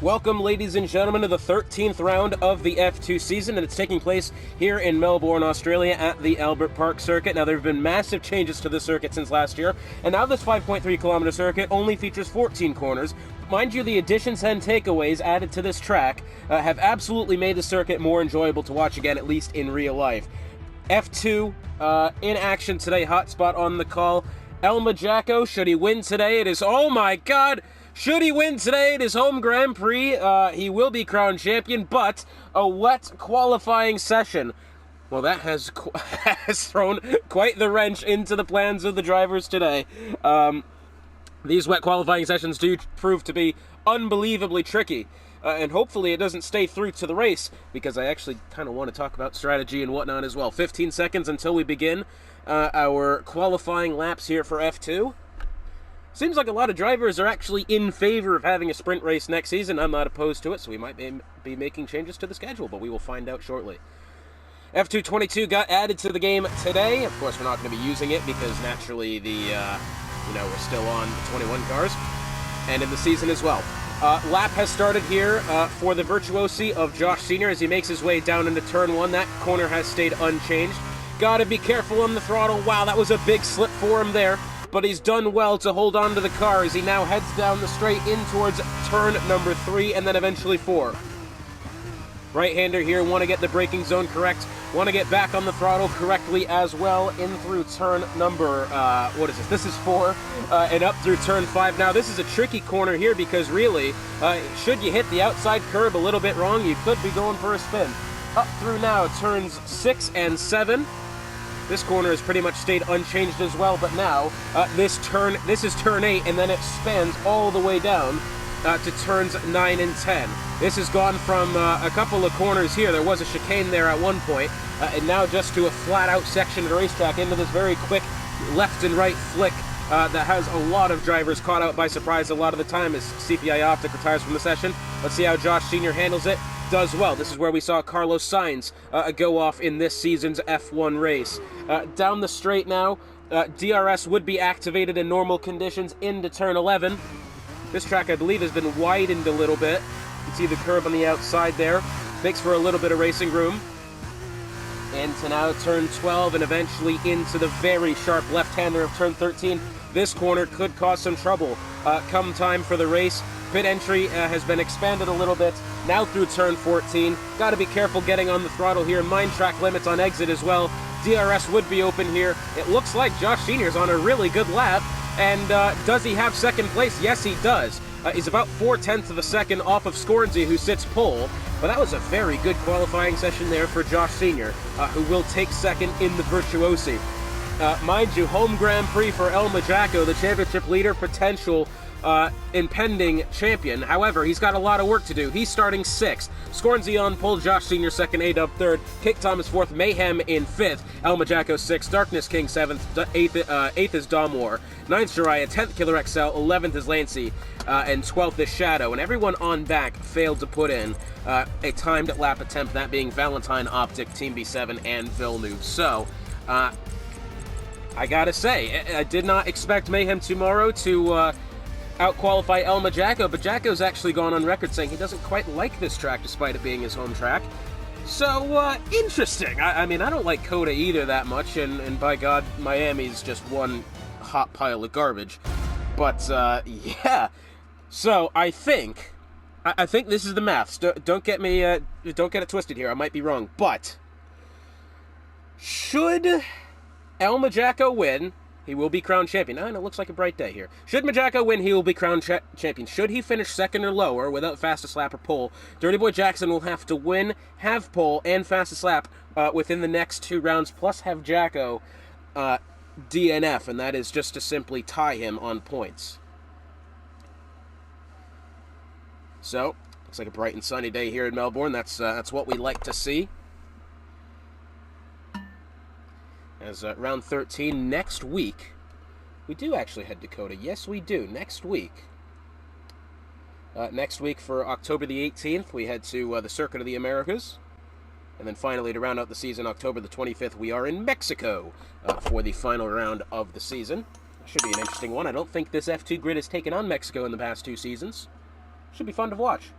Welcome, ladies and gentlemen, to the 13th round of the F2 season, and it's taking place here in Melbourne, Australia, at the Albert Park circuit. Now, there have been massive changes to the circuit since last year, and now this 5.3-kilometer circuit only features 14 corners. Mind you, the additions and takeaways added to this track have absolutely made the circuit more enjoyable to watch again, at least in real life. F2 in action today, hotspot on the call. Elma Jacko, should he win today? It is, oh my god! Should he win today at his home Grand Prix, he will be crowned champion, but a wet qualifying session, well, that has thrown quite the wrench into the plans of the drivers today. These wet qualifying sessions do prove to be unbelievably tricky, and hopefully it doesn't stay through to the race, because I actually kind of want to talk about strategy and whatnot as well. 15 seconds until we begin our qualifying laps here for F2. Seems like a lot of drivers are actually in favor of having a sprint race next season. I'm not opposed to it, so we might be making changes to the schedule, but we will find out shortly. F2 22 got added to the game today. Of course, we're not going to be using it because naturally we're still on the 21 cars, and in the season as well. Lap has started here for the virtuosi of Josh Sr. as he makes his way down into turn 1. That corner has stayed unchanged. Gotta be careful on the throttle. Wow, that was a big slip for him there. But he's done well to hold on to the car as he now heads down the straight in towards turn number 3 and then eventually 4. Right-hander here, want to get the braking zone correct, want to get back on the throttle correctly as well in through turn number, what is this? This is 4, and up through turn 5. Now, this is a tricky corner here because really, should you hit the outside curb a little bit wrong, you could be going for a spin. Up through now turns 6 and 7. This corner has pretty much stayed unchanged as well, but now this is turn 8, and then it spans all the way down to turns 9 and 10. This has gone from a couple of corners here. There was a chicane there at one point, and now just to a flat-out section of the racetrack into this very quick left and right flick that has a lot of drivers caught out by surprise a lot of the time as CPI Optic retires from the session. Let's see how Josh Sr. handles it. Does well. This is where we saw Carlos Sainz go off in this season's F1 race. Down the straight now, DRS would be activated in normal conditions into turn 11. This track, I believe, has been widened a little bit. You can see the curb on the outside there. Makes for a little bit of racing room. Into now turn 12 and eventually into the very sharp left-hander of turn 13. This corner could cause some trouble come time for the race. Pit entry has been expanded a little bit, now through turn 14. Got to be careful getting on the throttle here. Mind track limits on exit as well. DRS would be open here. It looks like Josh Sr.'s on a really good lap. And does he have second place? Yes, he does. He's about 0.4 of a second off of Scornsy, who sits pole. But that was a very good qualifying session there for Josh Sr., who will take second in the Virtuosi. Mind you, home Grand Prix for Elma Jacko, the championship leader, potential impending champion. However, he's got a lot of work to do. He's starting 6th. Scornsy on pole, Josh Sr. 2nd, A-Dub 3rd, Kate Thomas 4th, Mayhem in 5th, Elma Jacko 6th, Darkness King 7th, 8th is Dom War, 9th Jiraiya, 10th Killer XL, 11th is Lancey, and 12th is Shadow. And everyone on back failed to put in a timed lap attempt, that being Valentine, Optic, Team B7, and Villeneuve. So, I gotta say, I did not expect Mayhem tomorrow to out-qualify Elma Jacko, but Jacko's actually gone on record saying he doesn't quite like this track despite it being his home track. So, interesting. I mean, I don't like COTA either that much, and by God, Miami's just one hot pile of garbage. But, yeah. So, I think this is the maths. Don't get it twisted here. I might be wrong. But, should Elma Jacko win, he will be crowned champion. And it looks like a bright day here. Should Majacko win, he will be crowned champion. Should he finish 2nd or lower without fastest lap or pole, Dirty Boy Jackson will have to win, have pole, and fastest lap within the next 2 rounds, plus have Jacko DNF, and that is just to simply tie him on points. So, looks like a bright and sunny day here in Melbourne. That's what we like to see. As round 13 next week, we do actually head to COTA. Yes, we do. Next week. Next week for October the 18th, we head to the Circuit of the Americas. And then finally, to round out the season, October the 25th, we are in Mexico for the final round of the season. Should be an interesting one. I don't think this F2 grid has taken on Mexico in the past 2 seasons. Should be fun to watch.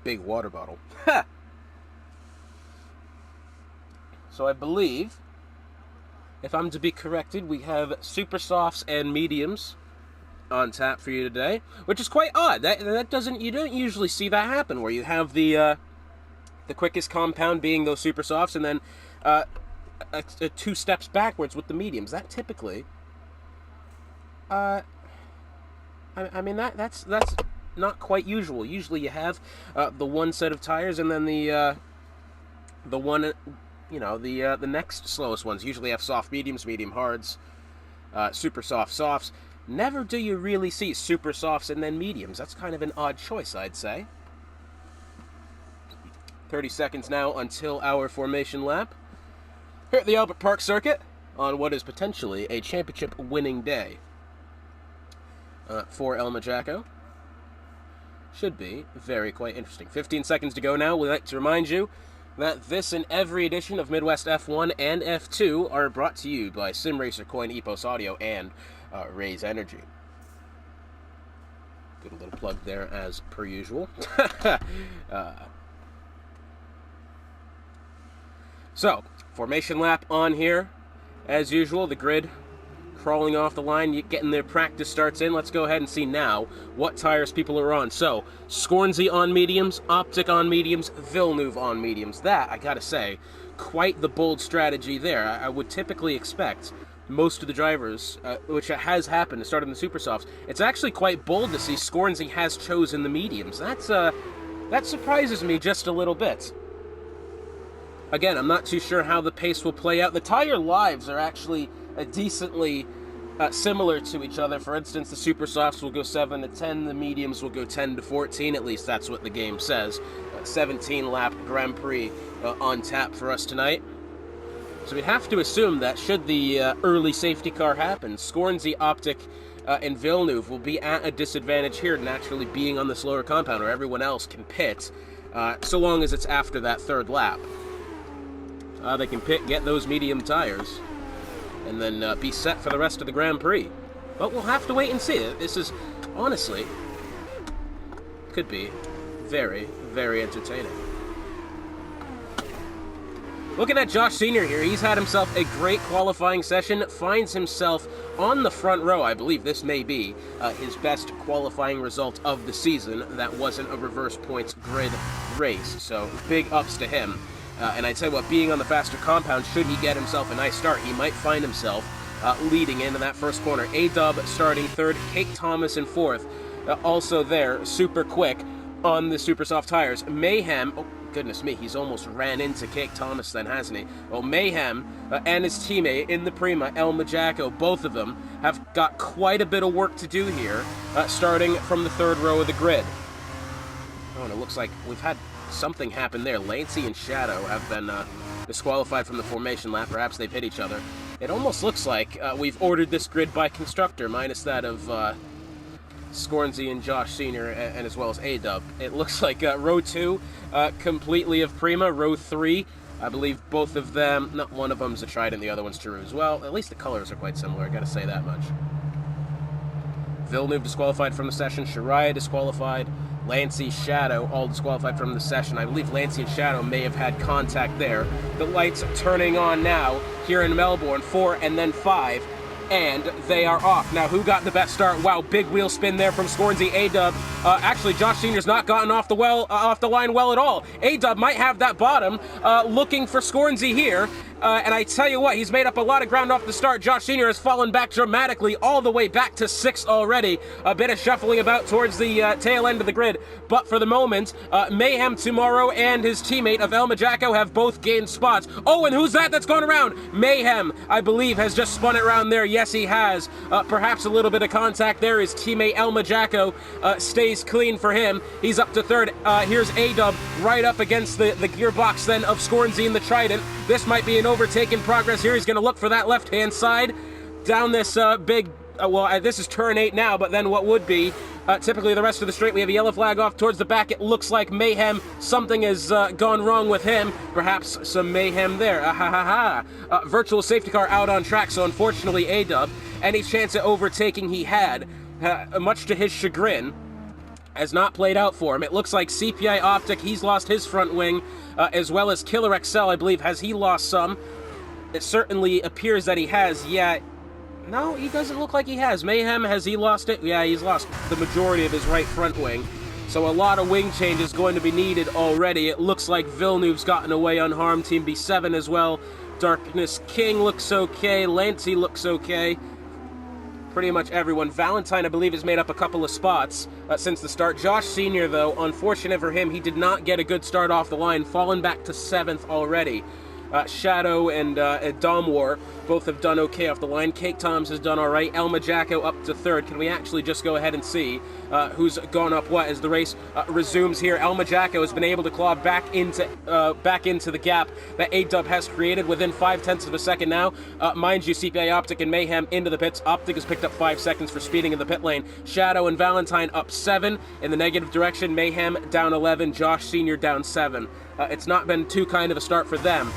big water bottle. Ha! So I believe, if I'm to be corrected, we have super softs and mediums on tap for you today, which is quite odd. You don't usually see that happen, where you have the quickest compound being those super softs, and then two steps backwards with the mediums. That typically, I mean that's not quite usual. Usually you have the one set of tires, and then the one, the next slowest ones usually have soft mediums, medium hards, super soft softs. Never do you really see super softs and then mediums. That's kind of an odd choice, I'd say. 30 seconds now until our formation lap here at the Albert Park circuit on what is potentially a championship winning day for El Majaco. Should be very quite interesting. 15 seconds to go now. We'd like to remind you that this and every edition of Midwest F1 and F2 are brought to you by SimRacer, Coin, Epos Audio, and Raise Energy. Good little plug there as per usual. So, formation lap on here. As usual, the grid crawling off the line, getting their practice starts in. Let's go ahead and see now what tires people are on. So, Scornsey on mediums, Optic on mediums, Villeneuve on mediums. That, I gotta say, quite the bold strategy there. I would typically expect most of the drivers, which has happened to start in the super softs. It's actually quite bold to see Scornsey has chosen the mediums. That surprises me just a little bit. Again, I'm not too sure how the pace will play out. The tire lives are actually decently similar to each other. For instance, the super softs will go 7 to 10, the mediums will go 10 to 14, at least that's what the game says. 17-lap Grand Prix on tap for us tonight. So we'd have to assume that should the early safety car happen, Scornsey, Optic, and Villeneuve will be at a disadvantage here, naturally being on the slower compound where everyone else can pit, so long as it's after that third lap. They can pit, get those medium tires, and then be set for the rest of the Grand Prix. But we'll have to wait and see. This is, honestly, could be very, very entertaining. Looking at Josh Sr. here, he's had himself a great qualifying session, finds himself on the front row. I believe this may be his best qualifying result of the season. That wasn't a reverse points grid race, so big ups to him. And I tell you what, being on the faster compound, should he get himself a nice start, he might find himself leading into that first corner. A-Dub starting third, Cake Thomas in fourth. Also there, super quick on the super soft tires. Mayhem, oh goodness me, he's almost ran into Cake Thomas then, hasn't he? Well, Mayhem and his teammate in the Prima, El Majaco, both of them have got quite a bit of work to do here, starting from the third row of the grid. Oh, and it looks like we've had something happen there. Lancey and Shadow have been disqualified from the formation lap. Perhaps they've hit each other. It almost looks like we've ordered this grid by constructor, minus that of Scornsey and Josh Sr. and as well as A-Dub. It looks like row 2 completely of Prima. Row 3, I believe both of them, not one of them's a Trident, the other one's Giroux as well. At least the colors are quite similar, I gotta say that much. Villeneuve disqualified from the session. Shariah disqualified. Lancey, Shadow, all disqualified from the session. I believe Lancey and Shadow may have had contact there. The lights turning on now here in Melbourne, 4 and then 5, and they are off. Now, who got the best start? Wow, big wheel spin there from Scornsey. A-Dub. Actually, Josh Sr.'s not gotten off the line well at all. A-Dub might have that bottom, looking for Scornsey here. And I tell you what, he's made up a lot of ground off the start. Josh Sr. has fallen back dramatically, all the way back to 6th already. A bit of shuffling about towards the tail end of the grid. But for the moment, Mayhem Tomorrow and his teammate of El Majaco have both gained spots. Oh, and who's that that's gone around? Mayhem, I believe, has just spun it around there. Yes, he has. Perhaps a little bit of contact there. His teammate El Majaco stays clean for him. He's up to 3rd. Here's A-Dub right up against the gearbox then of Scornsey and the Trident. This might be an overtake in progress here. He's going to look for that left-hand side down this big, this is turn 8 now, but then what would be typically the rest of the straight. We have a yellow flag off towards the back. It looks like Mayhem, something has gone wrong with him. Perhaps some mayhem there. Virtual safety car out on track, so unfortunately A-Dub, any chance at overtaking he had, much to his chagrin, has not played out for him. It looks like CPI Optic, he's lost his front wing, as well as Killer XL, I believe. Has he lost some? It certainly appears that he has. Yeah, no, he doesn't look like he has. Mayhem, has he lost it? Yeah, he's lost the majority of his right front wing. So a lot of wing change is going to be needed already. It looks like Villeneuve's gotten away unharmed. Team B7 as well. Darkness King looks okay. Lancey looks okay. Pretty much everyone. Valentine, I believe, has made up a couple of spots since the start. Josh Sr., though, unfortunate for him, he did not get a good start off the line, fallen back to 7th already. Shadow and Dom War both have done okay off the line. Cake Toms has done all right. Elma Jacko up to 3rd. Can we actually just go ahead and see who's gone up what as the race resumes here? Elma Jacko has been able to claw back into the gap that A-Dub has created within 0.5 of a second now. Mind you, CPI Optic and Mayhem into the pits. Optic has picked up 5 seconds for speeding in the pit lane. Shadow and Valentine up 7 in the negative direction. Mayhem down 11. Josh Sr. down 7. It's not been too kind of a start for them.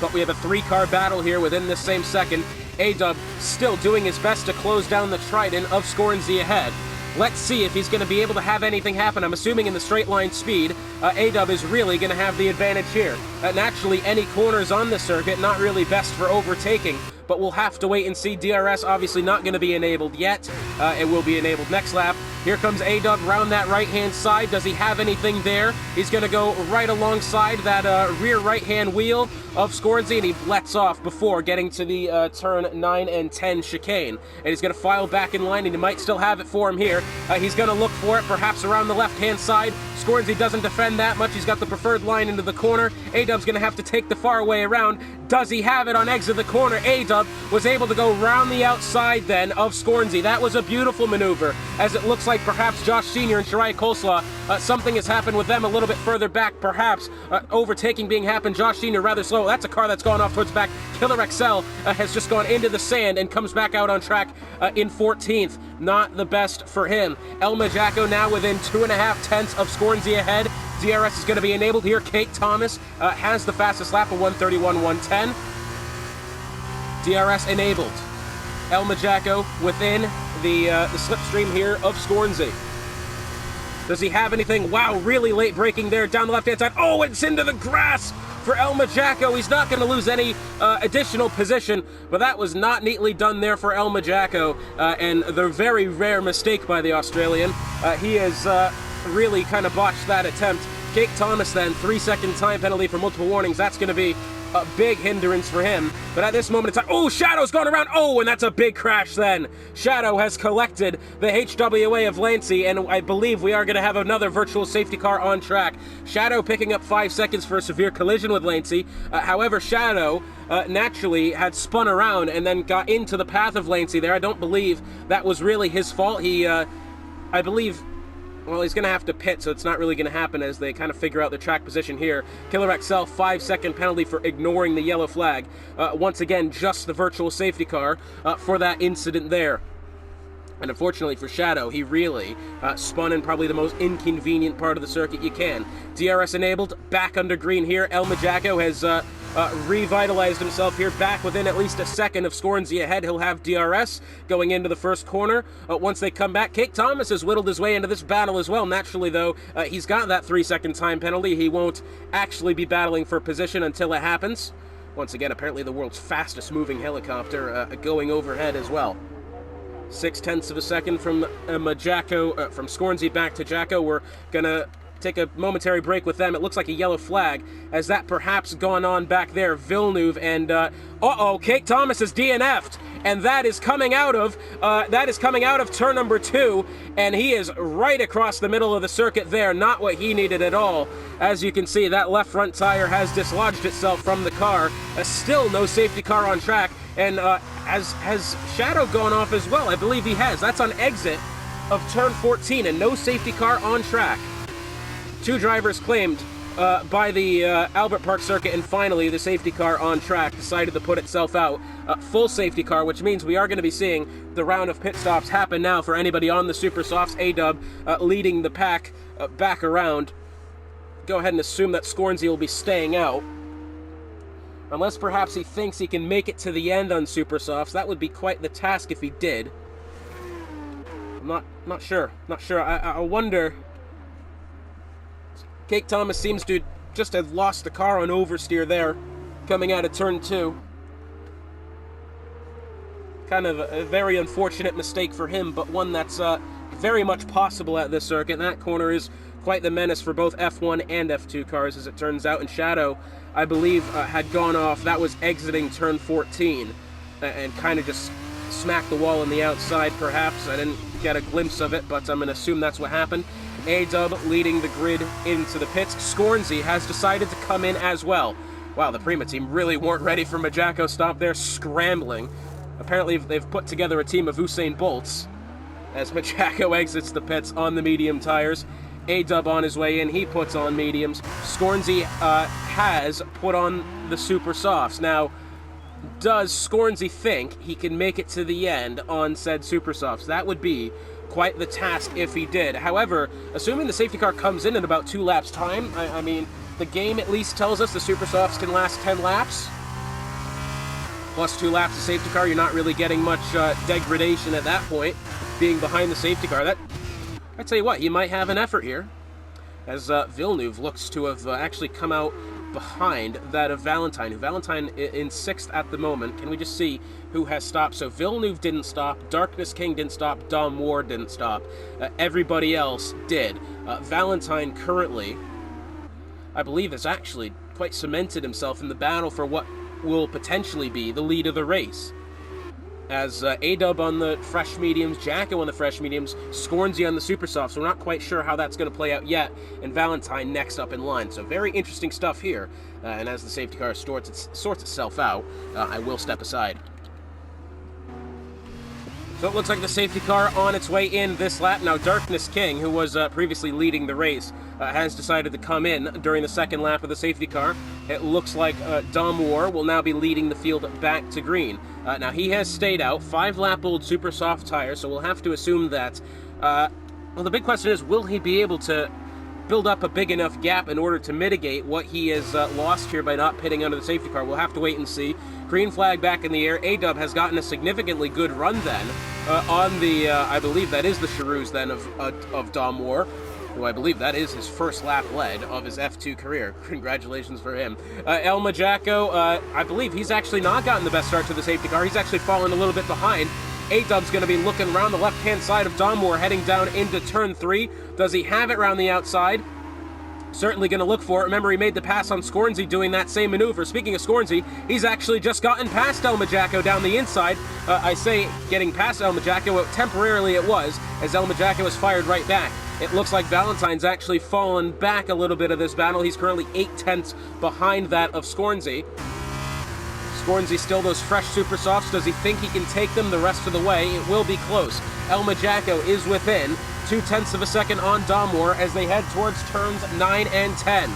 But we have a 3-car battle here within this same second. A-Dub still doing his best to close down the Trident of Scornsy ahead. Let's see if he's going to be able to have anything happen. I'm assuming in the straight line speed, A-Dub is really going to have the advantage here. Naturally, any corners on the circuit, not really best for overtaking, but we'll have to wait and see. DRS obviously not going to be enabled yet. It will be enabled next lap. Here comes A-Dub round that right-hand side. Does he have anything there? He's going to go right alongside that rear right-hand wheel of Scornsy, and he lets off before getting to the turn 9 and 10 chicane. And he's going to file back in line, and he might still have it for him here. He's going to look for it, perhaps around the left-hand side. Scornsy doesn't defend that much. He's got the preferred line into the corner. A-Dub's going to have to take the far way around. Does he have it on exit of the corner? A-Dub was able to go round the outside then of Scornsy. That was a beautiful maneuver, as it looks like perhaps Josh Sr. and Shirai Coleslaw, something has happened with them a little bit further back, perhaps overtaking being happened. Josh Sr. rather slow. That's a car that's gone off towards back. Killer XL has just gone into the sand and comes back out on track in 14th. Not the best for him. Elma Jacko now within 2.5 of Scornsy ahead. DRS is going to be enabled here. Kate Thomas has the fastest lap of 1:31.110. DRS enabled. Elma Jacko within the slipstream here of Scornsy. Does he have anything? Wow, really late braking there down the left-hand side. Oh, it's into the grass for Elma Jacko. He's not going to lose any additional position, but that was not neatly done there for Elma Jacko, and the very rare mistake by the Australian. He has really kind of botched that attempt. Jake Thomas then, 3-second time penalty for multiple warnings. That's going to be a big hindrance for him. But at this moment in time, oh, Shadow's going around. Oh, and that's a big crash then. Shadow has collected the HWA of Lancey, and I believe we are going to have another virtual safety car on track. Shadow picking up 5 seconds for a severe collision with Lancey. However, Shadow naturally had spun around and then got into the path of Lancey there. I don't believe that was really his fault. He, I believe... Well, he's going to have to pit, so it's not really going to happen as they kind of figure out their track position here. Killer XL, 5-second penalty for ignoring the yellow flag. Once again, just the virtual safety car for that incident there. And unfortunately for Shadow, he really spun in probably the most inconvenient part of the circuit you can. DRS enabled, back under green here. Elma Jacko has revitalized himself here, back within at least a second of Scornsy ahead. He'll have DRS going into the first corner. Once they come back, Cake Thomas has whittled his way into this battle as well. Naturally, though, he's got that 3-second time penalty. He won't actually be battling for position until it happens. Once again, apparently the world's fastest moving helicopter going overhead as well. 0.6 of a second from Jacko, from Scornsy back to Jacko. We're gonna take a momentary break with them. It looks like a yellow flag. Has that perhaps gone on back there? Villeneuve and Cake Thomas is DNF'd, and that is coming out of turn number 2, and he is right across the middle of the circuit there. Not what he needed at all. As you can see, that left front tire has dislodged itself from the car. Still no safety car on track, and has Shadow gone off as well? I believe he has. That's on exit of turn 14, and no safety car on track. 2 drivers claimed by the Albert Park circuit, and finally the safety car on track decided to put itself out. Full safety car, which means we are going to be seeing the round of pit stops happen now for anybody on the Super Softs. A-Dub leading the pack back around. Go ahead and assume that Scornsy will be staying out. Unless perhaps he thinks he can make it to the end on Super Softs. That would be quite the task if he did. Not sure. I wonder. Cake Thomas seems to just have lost the car on oversteer there, coming out of turn 2. Kind of a very unfortunate mistake for him, but one that's very much possible at this circuit. That corner is quite the menace for both F1 and F2 cars, as it turns out. And Shadow, I believe, had gone off. That was exiting turn 14, and kind of just smacked the wall on the outside, perhaps. I didn't get a glimpse of it, but I'm going to assume that's what happened. A-Dub leading the grid into the pits. Scornsy has decided to come in as well. Wow, the Prima team really weren't ready for Majako stop there, scrambling. Apparently they've put together a team of Usain Bolts as Majako exits the pits on the medium tires. A-Dub on his way in, he puts on mediums. Scornsy has put on the super softs. Now, does Scornsy think he can make it to the end on said super softs? That would be quite the task if he did. However, assuming the safety car comes in about 2 laps time, I mean, the game at least tells us the super softs can last 10 laps. Plus 2 laps of safety car, you're not really getting much degradation at that point, being behind the safety car. That, I tell you what, he might have an effort here, as Villeneuve looks to have actually come out behind that of Valentine. Valentine in 6th at the moment. Can we just see who has stopped? So Villeneuve didn't stop, Darkness King didn't stop, Dom Moore didn't stop. Everybody else did. Valentine currently, I believe, has actually quite cemented himself in the battle for what will potentially be the lead of the race. As A-Dub on the fresh mediums, Jacko on the fresh mediums, Scornsy on the super soft, so we're not quite sure how that's going to play out yet, and Valentine next up in line. So very interesting stuff here, and as the safety car sorts itself out, I will step aside. So it looks like the safety car on its way in this lap. Now Darkness King, who was previously leading the race, has decided to come in during the second lap of the safety car. It looks like Dom Moore will now be leading the field back to green. Now he has stayed out, 5-lap-old super soft tires, so we'll have to assume that, well, the big question is, will he be able to build up a big enough gap in order to mitigate what he has lost here by not pitting under the safety car? We'll have to wait and see. Green flag back in the air. A-Dub has gotten a significantly good run then on the, I believe that is the Charouz then of Dom Moore, who I believe that is his first lap led of his F2 career. Congratulations for him. El Majako, I believe he's actually not gotten the best start to the safety car. He's actually fallen a little bit behind. A-Dub's going to be looking around the left-hand side of Dom Moore, heading down into turn 3. Does he have it around the outside? Certainly going to look for it. Remember, he made the pass on Scornsy doing that same maneuver. Speaking of Scornsy, he's actually just gotten past El Majako down the inside. I say getting past El Majako, temporarily it was, as El Majako was fired right back. It looks like Valentine's actually fallen back a little bit of this battle. He's currently 8/10 behind that of Scornsy. Scornsy still those fresh super softs. Does he think he can take them the rest of the way? It will be close. El Majako is within 0.2 of a second on Dom Moore as they head towards turns 9 and 10.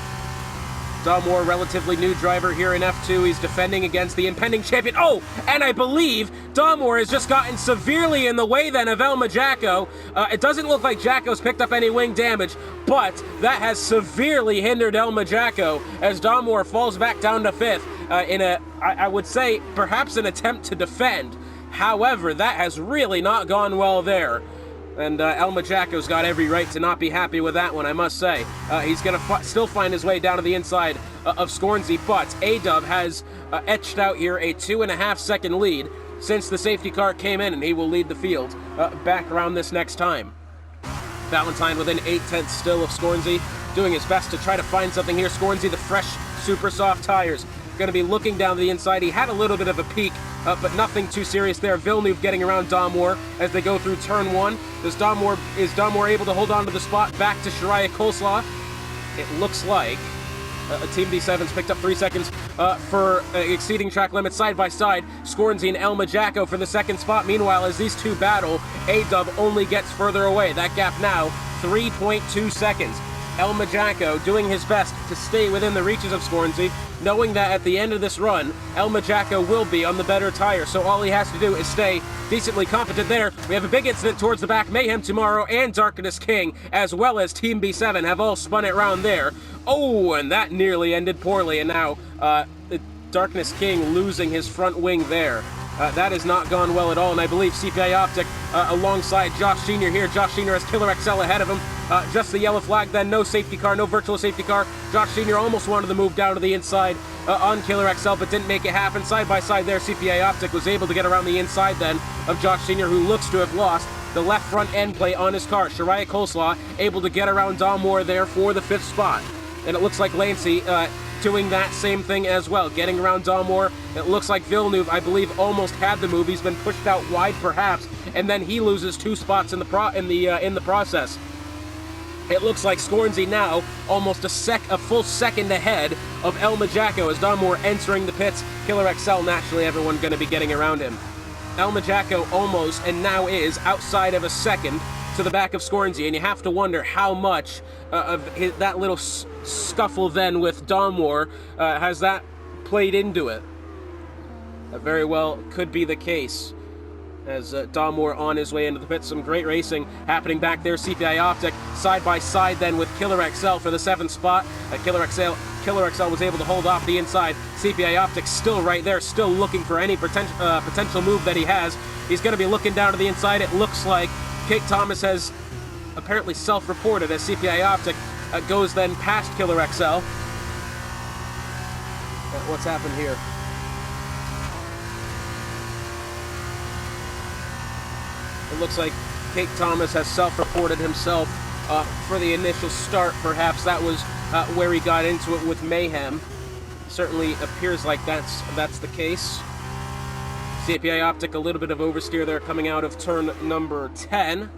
Dom Moore, relatively new driver here in F2. He's defending against the impending champion. Oh, and I believe Dom Moore has just gotten severely in the way then of El Majako. It doesn't look like Jacko's picked up any wing damage, but that has severely hindered El Majako as Dom Moore falls back down to 5th in a, I would say, perhaps an attempt to defend. However, that has really not gone well there. And El Majako's got every right to not be happy with that one, I must say. He's going to still find his way down to the inside of Scornsy, but A-Dub has etched out here a 2.5-second lead since the safety car came in, and he will lead the field back around this next time. Valentine within 0.8 still of Scornsy, doing his best to try to find something here. Scornsy, the fresh, super soft tires, going to be looking down the inside. He had a little bit of a peak, but nothing too serious there. Villeneuve getting around Dom Moore as they go through turn 1. Is Dom Moore able to hold on to the spot back to Shariah Coleslaw? It looks like Team B7's picked up 3 seconds for exceeding track limits side by side. Scornsy and El Majako for the second spot. Meanwhile, as these two battle, A-Dub only gets further away. That gap now 3.2 seconds. El Majako doing his best to stay within the reaches of Scornsy, knowing that at the end of this run, El Majako will be on the better tire, so all he has to do is stay decently competent there. We have a big incident towards the back. Mayhem Tomorrow and Darkness King, as well as Team B7, have all spun it round there. Oh, and that nearly ended poorly, and now Darkness King losing his front wing there. That has not gone well at all, and I believe CPI Optic alongside Josh Sr. here. Josh Sr. has Killer XL ahead of him. Just the yellow flag, then no safety car, no virtual safety car. Josh Sr. almost wanted to move down to the inside on Killer XL, but didn't make it happen. Side by side there, CPI Optic was able to get around the inside then of Josh Sr., who looks to have lost the left front end plate on his car. Shariah Coleslaw able to get around Dom Moore there for the 5th spot. And it looks like Lancey doing that same thing as well, getting around Dom Moore. It looks like Villeneuve, I believe, almost had the move. He's been pushed out wide, perhaps, and then he loses 2 spots in the process. It looks like Scornsey now almost a full second ahead of El Majaco as Dom Moore entering the pits. Killer XL, naturally, everyone going to be getting around him. El Majaco almost, and now is, outside of a second to the back of Scornsey, and you have to wonder how much of that little scuffle then with Dom Moore has that played into it. That very well could be the case, as Dom Moore on his way into the pits. Some great racing happening back there. CPI Optic side by side then with Killer XL for the 7th spot. Killer XL was able to hold off the inside. CPI Optic still right there, still looking for any potential move that he has. He's going to be looking down to the inside. It looks like Kate Thomas has apparently self-reported as CPI Optic goes then past Killer XL. What's happened here? It looks like Kate Thomas has self-reported himself for the initial start. Perhaps that was where he got into it with Mayhem. Certainly appears like that's the case. CPI Optic, a little bit of oversteer there coming out of turn number 10.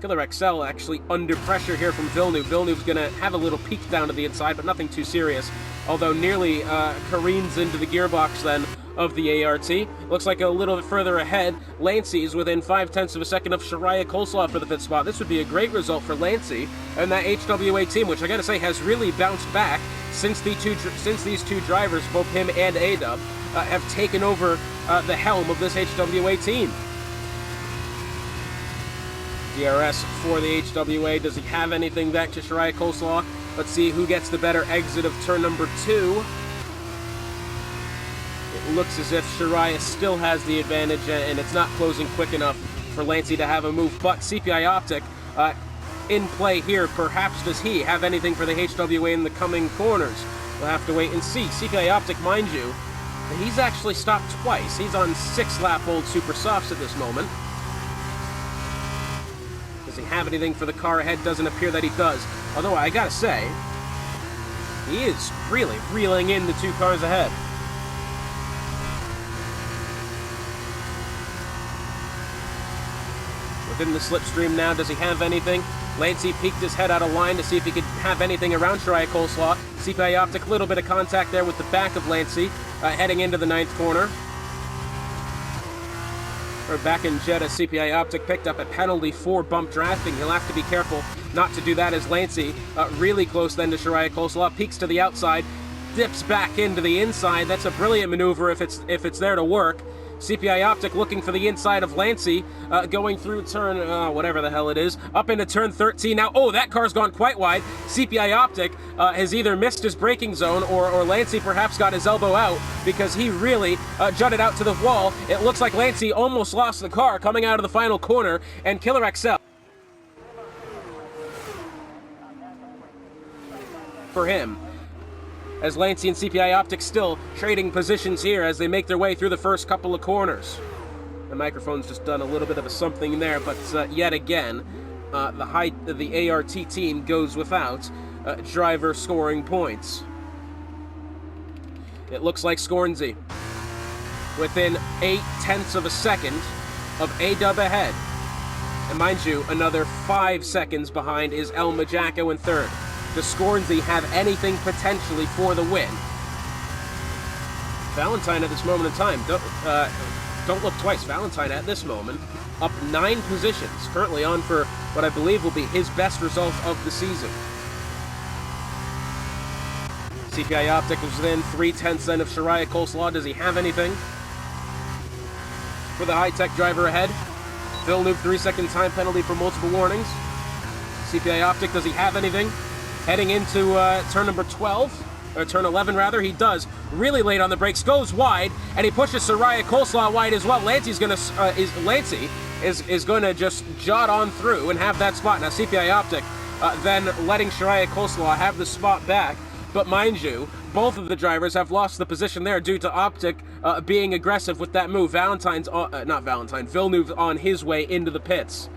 Killer XL actually under pressure here from Villeneuve. Villeneuve's going to have a little peek down to the inside, but nothing too serious. Although nearly careens into the gearbox then of the ART. Looks like a little bit further ahead, Lancey's within 0.5 of a second of Shariah Coleslaw for the 5th spot. This would be a great result for Lancey and that HWA team, which I gotta say has really bounced back since these two drivers, both him and A-Dub, have taken over the helm of this HWA team. DRS for the HWA. Does he have anything back to Shariah Coleslaw? Let's see who gets the better exit of turn number 2. It looks as if Shariah still has the advantage, and it's not closing quick enough for Lancey to have a move. But CPI Optic in play here. Perhaps does he have anything for the HWA in the coming corners? We'll have to wait and see. CPI Optic, mind you, he's actually stopped twice. He's on 6-lap old Super Softs at this moment. Does he have anything for the car ahead? Doesn't appear that he does. Although I gotta say, he is really reeling in the 2 cars ahead. Within the slipstream now, does he have anything? Lancey peeked his head out of line to see if he could have anything around Shariah Coleslaw. CPI Optic, a little bit of contact there with the back of Lancey, heading into the 9th corner. Or back in Jeddah, CPI Optic picked up a penalty for bump drafting. He'll have to be careful not to do that as Lancey, really close then to Shariah Coleslaw, peeks to the outside, dips back into the inside. That's a brilliant maneuver if it's there to work. CPI Optic looking for the inside of Lancey, going through turn, whatever the hell it is, up into turn 13 now. Oh, that car's gone quite wide. CPI Optic has either missed his braking zone or Lancey perhaps got his elbow out because he really jutted out to the wall. It looks like Lancey almost lost the car coming out of the final corner, and Killer XL for him, as Lancey and CPI Optic still trading positions here as they make their way through the first couple of corners. The microphone's just done a little bit of a something there, but yet again, the ART team goes without driver scoring points. It looks like Scornsey within 0.8 of a second of A-Dub ahead. And mind you, another 5 seconds behind is El Majaco in 3rd. Does Scornsey have anything potentially for the win? Valentine at this moment in time, don't look twice. Valentine at this moment up 9 positions, currently on for what I believe will be his best result of the season. CPI Optic was within 0.3 then of Shariah Coleslaw. Does he have anything for the high-tech driver ahead? Villeneuve 3-second time penalty for multiple warnings. CPI Optic, does he have anything? Heading into turn number 12. or turn 11 rather. He does really late on the brakes, goes wide, and he pushes Soraya Coleslaw wide as well. Lancey's gonna Lancey is going to just jot on through and have that spot. Now CPI Optic then letting Soraya Coleslaw have the spot back, but mind you, both of the drivers have lost the position there due to Optic being aggressive with that move. Villeneuve on his way into the pits.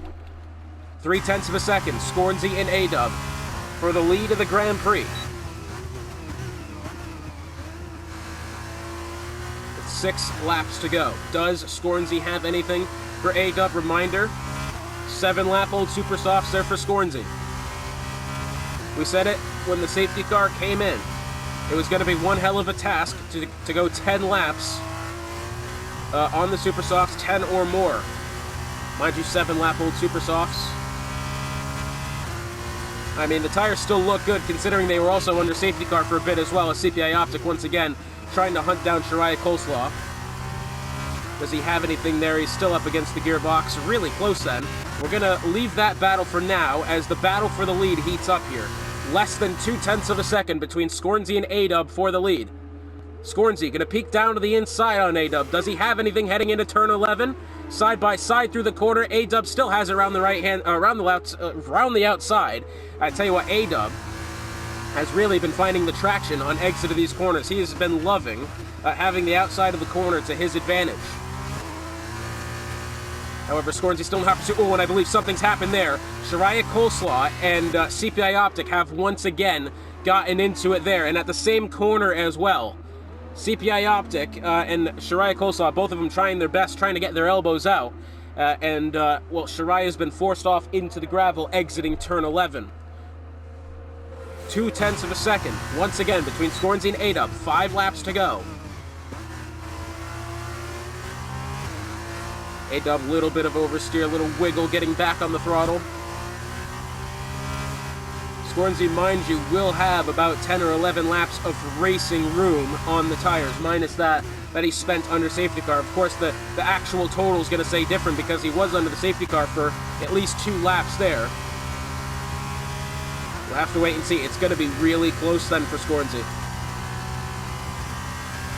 0.3 of a second, Scornsy and A-Dub for the lead of the Grand Prix. With 6 laps to go. Does Scornsy have anything for A-Dub? Reminder, 7-lap-old Super Softs there for Scornsy. We said it when the safety car came in. It was going to be one hell of a task to go 10 laps on the Super Softs, 10 or more. Mind you, 7-lap-old Super Softs. I mean, the tires still look good considering they were also under safety car for a bit as well, as CPI Optic once again trying to hunt down Soraya Coleslaw. Does he have anything there? He's still up against the gearbox. Really close then. We're going to leave that battle for now as the battle for the lead heats up here. Less than 0.2 of a second between Scornsy and A-Dub for the lead. Scornsy going to peek down to the inside on A-Dub. Does he have anything heading into turn 11? Side by side through the corner. A-Dub still has it around the right hand, around the outside. I tell you what, A-Dub has really been finding the traction on exit of these corners. He has been loving having the outside of the corner to his advantage. However, Scornsy still in hot pursuit. Oh, and I believe something's happened there. Soraya Coleslaw and CPI Optic have once again gotten into it there, and at the same corner as well. CPI Optic and Soraya Coleslaw, both of them trying their best, trying to get their elbows out. Well, Soraya's been forced off into the gravel, exiting turn 11. 0.2 of a second, once again, between Scornsy and A-Dub. 5 laps to go. A-Dub, little bit of oversteer, little wiggle, getting back on the throttle. Scornsy, mind you, will have about 10 or 11 laps of racing room on the tires, minus that he spent under safety car. Of course, the actual total is going to say different because he was under the safety car for at least 2 laps there. We'll have to wait and see. It's going to be really close then for Scornsy.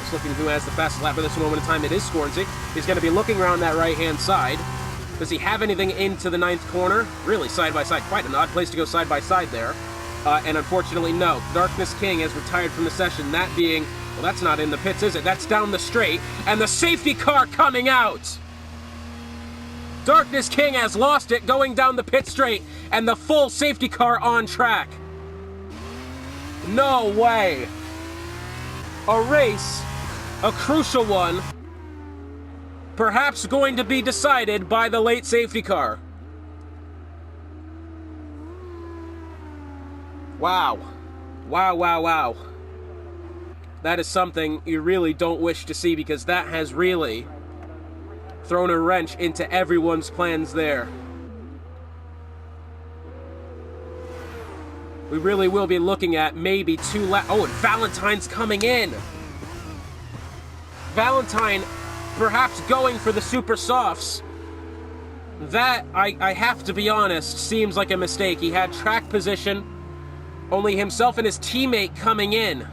Just looking who has the fastest lap at this moment in time. It is Scornsy. He's going to be looking around that right-hand side. Does he have anything into the 9th corner? Really, side-by-side. Quite an odd place to go side-by-side there. And unfortunately, no. Darkness King has retired from the session. That being, well, that's not in the pits, is it? That's down the straight. And the safety car coming out! Darkness King has lost it going down the pit straight. And the full safety car on track. No way. A race, a crucial one, perhaps going to be decided by the late safety car. Wow. Wow, wow, wow. That is something you really don't wish to see because that has really thrown a wrench into everyone's plans there. We really will be looking at maybe 2 laps. Oh, and Valentine's coming in. Valentine perhaps going for the Super Softs. That, I have to be honest, seems like a mistake. He had track position. Only himself and his teammate coming in.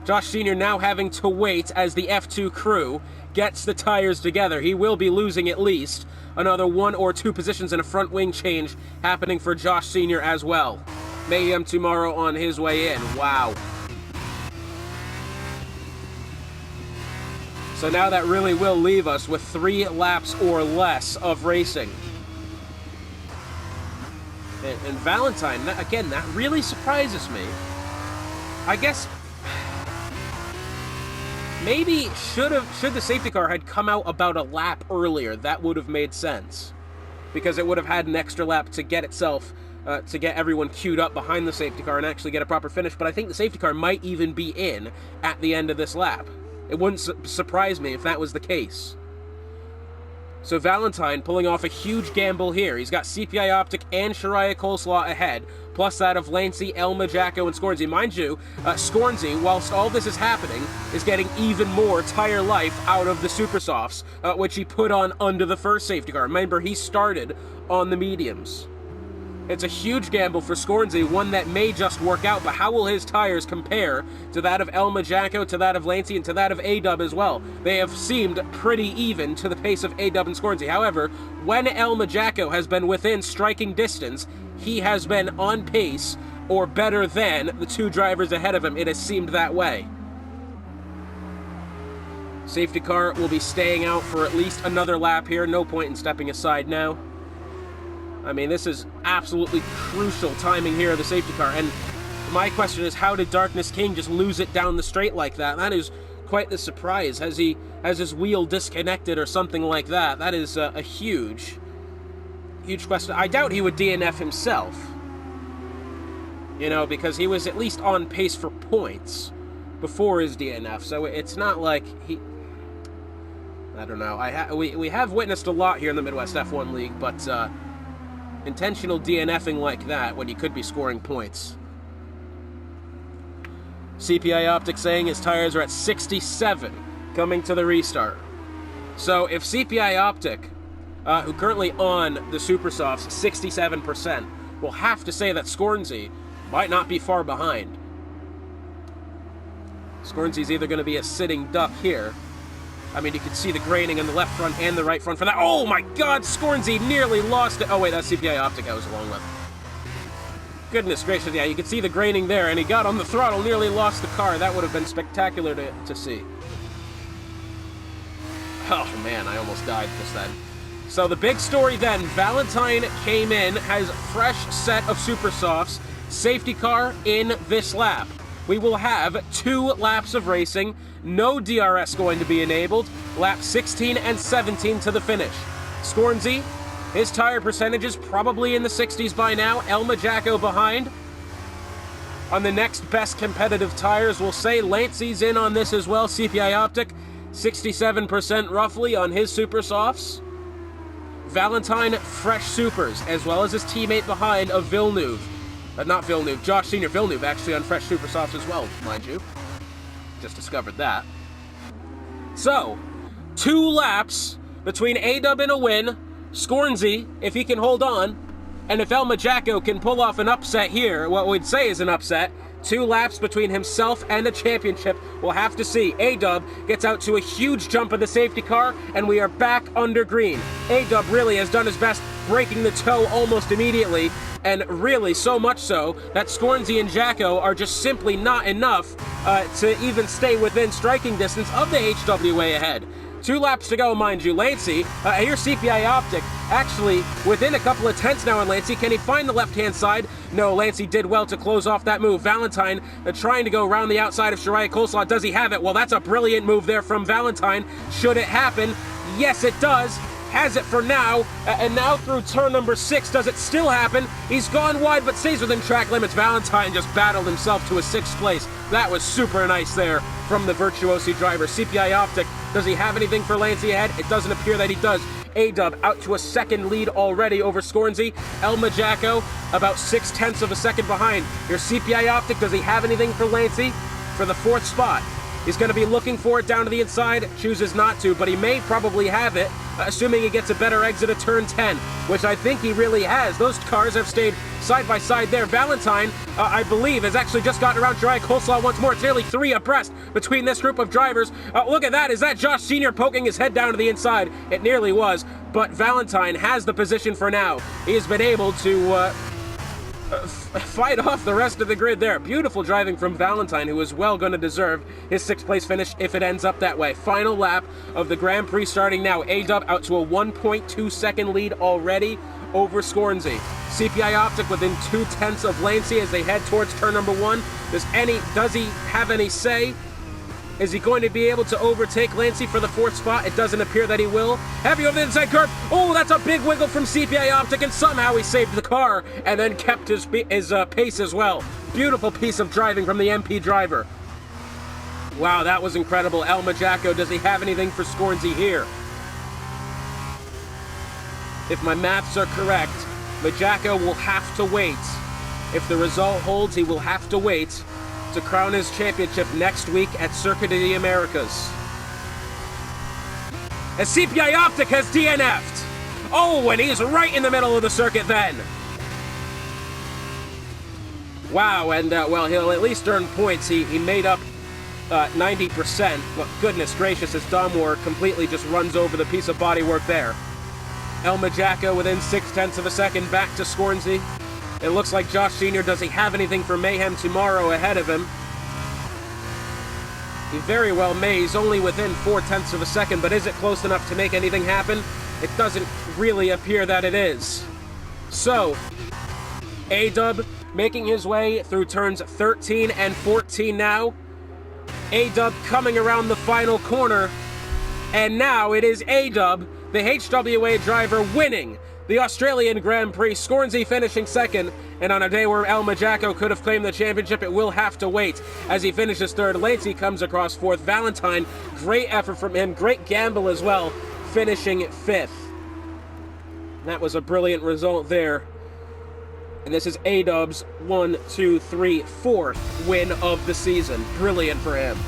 Josh Sr. now having to wait as the F2 crew gets the tires together. He will be losing at least another 1 or 2 positions in a front wing change happening for Josh Sr. as well. Mayhem tomorrow on his way in. Wow. So now that really will leave us with 3 laps or less of racing. And Valentine, again, that really surprises me. I guess maybe should the safety car had come out about a lap earlier, that would have made sense. Because it would have had an extra lap to get itself, to get everyone queued up behind the safety car and actually get a proper finish. But I think the safety car might even be in at the end of this lap. It wouldn't surprise me if that was the case. So Valentine pulling off a huge gamble here. He's got CPI Optic and Soraya Coleslaw ahead, plus that of Lancey, Elma, Jacko, and Scornsy. Mind you, Scornsy, whilst all this is happening, is getting even more tire life out of the Super Softs, which he put on under the first safety car. Remember, he started on the mediums. It's a huge gamble for Scornsy, one that may just work out, but how will his tires compare to that of El Majacco, to that of Lancey, and to that of A-Dub as well? They have seemed pretty even to the pace of A-Dub and Scornsy. However, when El Majacco has been within striking distance, he has been on pace or better than the two drivers ahead of him. It has seemed that way. Safety car will be staying out for at least another lap here. No point in stepping aside now. I mean, this is absolutely crucial timing here of the safety car. And my question is, how did Darkness King just lose it down the straight like that? That is quite the surprise. Has his wheel disconnected or something like that? That is a huge question. I doubt he would DNF himself. You know, because he was at least on pace for points before his DNF. So it's not like he... I don't know. We have witnessed a lot here in the Midwest F1 League, but... intentional DNFing like that when you could be scoring points. CPI Optic saying his tires are at 67 coming to the restart. So if CPI Optic, who currently on the Supersofts 67%, will have to say that Scornsy might not be far behind. Scornsy's either going to be a sitting duck here. I mean, you can see the graining on the left front and the right front for that. Oh my god, Scornsy nearly lost it. Oh wait, that's CPI Optic I was along with. Goodness gracious, yeah, you can see the graining there, and he got on the throttle, nearly lost the car. That would have been spectacular to see. Oh man, I almost died just then. So the big story then, Valentine came in, has fresh set of Supersofts, safety car in this lap. We will have 2 laps of racing, no DRS going to be enabled, lap 16 and 17 to the finish. Scornsy, his tire percentage is probably in the 60s by now. El Majacco behind. On the next best competitive tires, we'll say Lancey's in on this as well. CPI Optic, 67% roughly on his Supersofts. Valentine, fresh Supers, as well as his teammate behind of Villeneuve. Not Villeneuve, Josh Senior Villeneuve, actually on fresh Supersofts as well, mind you. Just discovered that. So, 2 laps between A-Dub and a win. Scornsy, if he can hold on, and if El Majacco can pull off an upset here, what we'd say is an upset, 2 laps between himself and a championship. We'll have to see. A-Dub gets out to a huge jump of the safety car, and we are back under green. A-Dub really has done his best, breaking the toe almost immediately, and really so much so that Scornsy and Jacko are just simply not enough to even stay within striking distance of the HWA ahead. 2 laps to go, mind you. Lancey, here's CPI Optic, actually within a couple of tenths now on Lancey. Can he find the left-hand side? No, Lancey did well to close off that move. Valentine trying to go around the outside of Shariah Coleslaw. Does he have it? Well, that's a brilliant move there from Valentine. Should it happen? Yes, it does. Has it for now, and now through turn number 6, does it still happen? He's gone wide, but stays within track limits. Valentine just battled himself to a 6th place. That was super nice there from the Virtuosi driver. CPI Optic, does he have anything for Lancey ahead? It doesn't appear that he does. A-Dub out to a 2nd lead already over Scornsy. El Majacco about 0.6 of a second behind. Your CPI Optic, does he have anything for Lancey for the 4th spot? He's going to be looking for it down to the inside, chooses not to, but he may probably have it, assuming he gets a better exit at turn 10, which I think he really has. Those cars have stayed side by side there. Valentine, I believe, has actually just gotten around Shariah Coleslaw once more. It's nearly 3 abreast between this group of drivers. Look at that. Is that Josh Sr. poking his head down to the inside? It nearly was, but Valentine has the position for now. He has been able to fight off the rest of the grid there. Beautiful driving from Valentine, who is well going to deserve his 6th place finish if it ends up that way. Final lap of the Grand Prix starting now. A-Dub out to a 1.2 second lead already over Scornsy. CPI Optic within 0.2 of Lancey as they head towards turn number 1. Does he have any say? Is he going to be able to overtake Lancey for the 4th spot? It doesn't appear that he will. Heavy over the inside curve. Oh, that's a big wiggle from CPI Optic, and somehow he saved the car and then kept his pace as well. Beautiful piece of driving from the MP driver. Wow, that was incredible. El Majacco, does he have anything for Scornsy here? If my maths are correct, Majacco will have to wait. If the result holds, he will have to wait to crown his championship next week at Circuit of the Americas. As CPI Optic has DNF'd. Oh, and he's right in the middle of the circuit then. Wow, and, well, he'll at least earn points. He made up 90%, but goodness gracious, as Domwar completely just runs over the piece of bodywork there. El Majacco within 0.6 of a second back to Scornsey. It looks like Josh Sr. does he have anything for Mayhem tomorrow ahead of him. He very well may. He's only within 0.4 of a second, but is it close enough to make anything happen? It doesn't really appear that it is. So, A-Dub making his way through turns 13 and 14 now. A-Dub coming around the final corner, and now it is A-Dub, the HWA driver, winning the Australian Grand Prix. Scornsey finishing second, and on a day where El Majacco could have claimed the championship, it will have to wait as he finishes third. Lancey comes across fourth. Valentine, great effort from him, great gamble as well, finishing fifth. That was a brilliant result there. And this is A-Dub's 4th win of the season. Brilliant for him.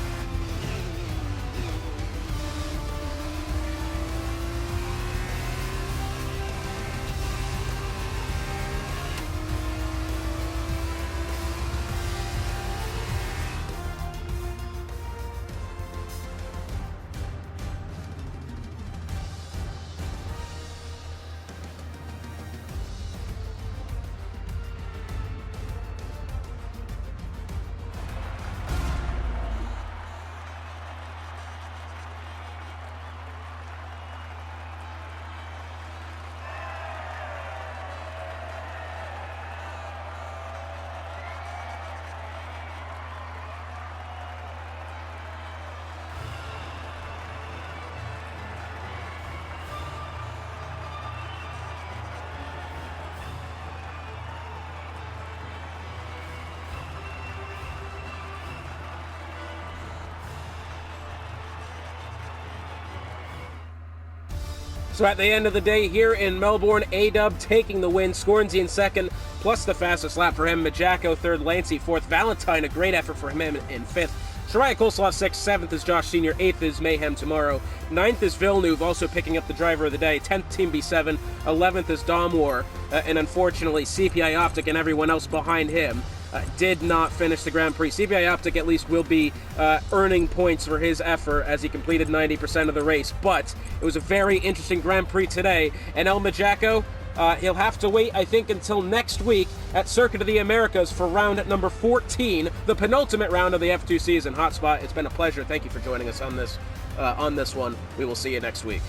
So at the end of the day here in Melbourne, A-Dub taking the win, Scornsey in second, plus the fastest lap for him. Majacco third, Lancey fourth. Valentine, a great effort for him in fifth. Shariah Coleslaw sixth, seventh is Josh Sr., eighth is Mayhem tomorrow. Ninth is Villeneuve, also picking up the driver of the day. 10th Team B7, 11th is Domwar, and unfortunately CPI Optic and everyone else behind him did not finish the Grand Prix. CPI Optic at least will be earning points for his effort as he completed 90% of the race, but it was a very interesting Grand Prix today, and El Majacco, he'll have to wait, I think, until next week at Circuit of the Americas for round number 14, the penultimate round of the F2 season. Hotspot, it's been a pleasure. Thank you for joining us on this one. We will see you next week.